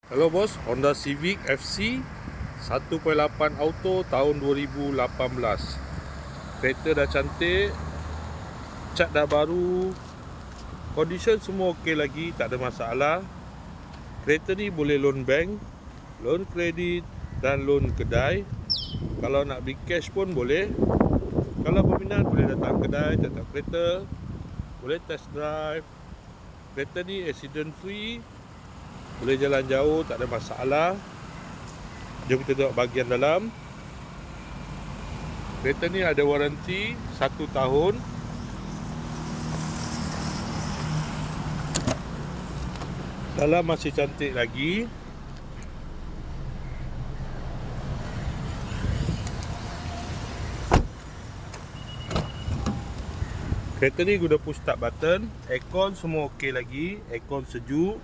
Halo bos, Honda Civic FC 1.8 auto tahun 2018. Kereta dah cantik, cat dah baru, condition semua okey lagi, tak ada masalah. Kereta ni boleh loan bank, loan kredit dan loan kedai. Kalau nak beli cash pun boleh. Kalau berminat boleh datang kedai, tetap kereta, boleh test drive. Kereta ni accident free, boleh jalan jauh, tak ada masalah. Jom kita tengok bahagian dalam. Kereta ni ada waranti 1 tahun. Dalam masih cantik lagi. Kereta ni guna push start button. Aircon semua okey lagi, aircon sejuk.